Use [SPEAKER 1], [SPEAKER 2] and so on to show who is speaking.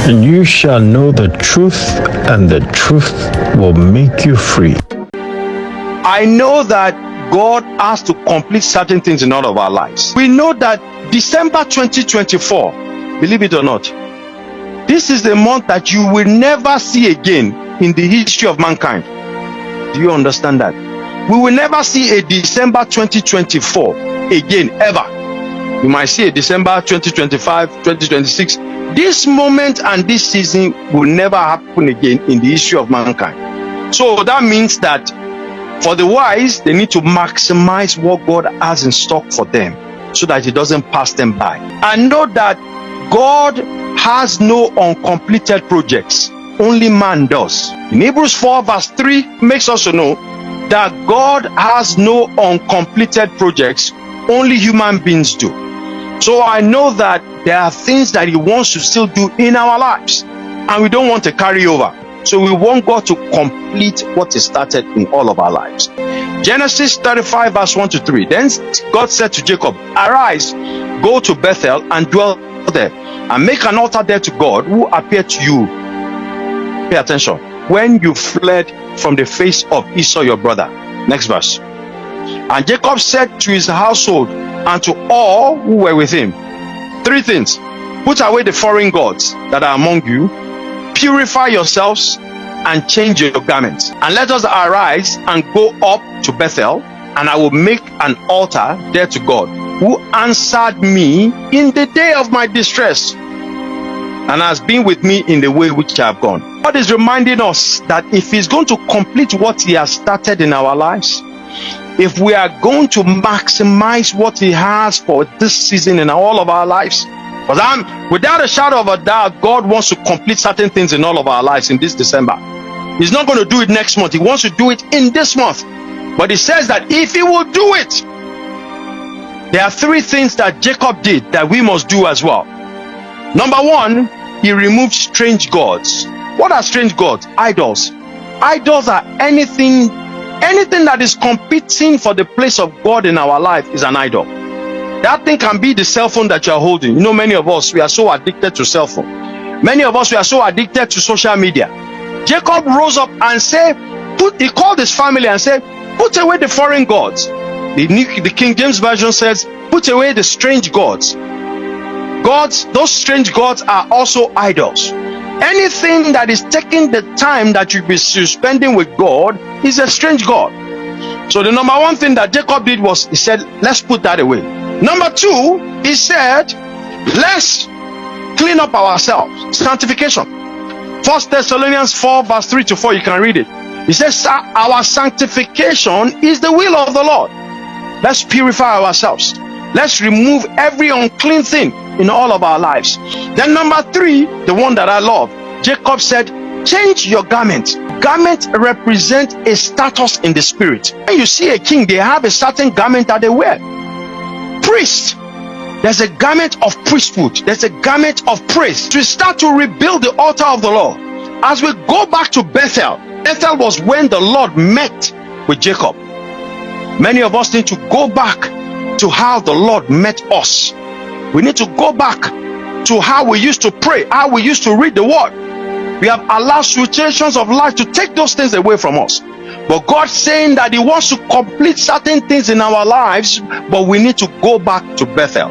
[SPEAKER 1] And you shall know the truth, and the truth will make you free.
[SPEAKER 2] I know that God has to complete certain things in all of our lives. We know that December 2024, believe it or not, this is the month that you will never see again in the history of mankind. Do you understand that? We will never see a December 2024 again, ever. You might see a December 2025, 2026. This moment and this season will never happen again in the history of mankind. So that means that for the wise, they need to maximize what God has in stock for them so that it doesn't pass them by. And know that God has no uncompleted projects. Only man does. In Hebrews 4 verse 3 makes us to know that God has no uncompleted projects. Only human beings do. So I know that there are things that he wants to still do in our lives, and we don't want to carry over. So we want God to complete what is started in all of our lives. Genesis 35 verse 1 to 3. Then God said to Jacob, arise, go to Bethel and dwell there, and make an altar there to God who appeared to you. Pay attention. When you fled from the face of Esau your brother. Next verse. And Jacob said to his household and to all who were with him, three things: put away the foreign gods that are among you, purify yourselves, and change your garments, and let us arise and go up to Bethel, and I will make an altar there to God, who answered me in the day of my distress, and has been with me in the way which I have gone. God is reminding us that if he's going to complete what he has started in our lives, if we are going to maximize what he has for this season in all of our lives, because without a shadow of a doubt, God wants to complete certain things in all of our lives in this December. He's not going to do it next month. He wants to do it in this month. But he says that if he will do it, there are three things that Jacob did that we must do as well. Number one, he removed strange gods. What are strange gods? Idols. Idols are anything that is competing for the place of God in our life is an idol. That thing can be the cell phone that you are holding. You know, many of us, we are so addicted to cell phone. Many of us, we are so addicted to social media. Jacob rose up and said, he called his family and said, put away the foreign gods. The King James Version says, put away the strange gods. Those strange gods are also idols. Anything that is taking the time that you be spending with God is a strange god. So the number one thing that Jacob did was, he said, let's put that away. Number two, he said, let's clean up ourselves. Sanctification. 1 Thessalonians 4 verse 3 to 4, you can read it. He says, our sanctification is the will of the Lord. Let's purify ourselves. Let's remove every unclean thing in all of our lives. Then number three, the one that I love, Jacob said, change your garment. Garment represent a status in the spirit. When you see a king, they have a certain garment that they wear. Priest, there's a garment of priesthood. There's a garment of praise. To start to rebuild the altar of the Lord. As we go back to Bethel, Bethel was when the Lord met with Jacob. Many of us need to go back to how the Lord met us. We need to go back to how we used to pray, how we used to read the word. We have allowed situations of life to take those things away from us. But God's saying that he wants to complete certain things in our lives, but we need to go back to Bethel.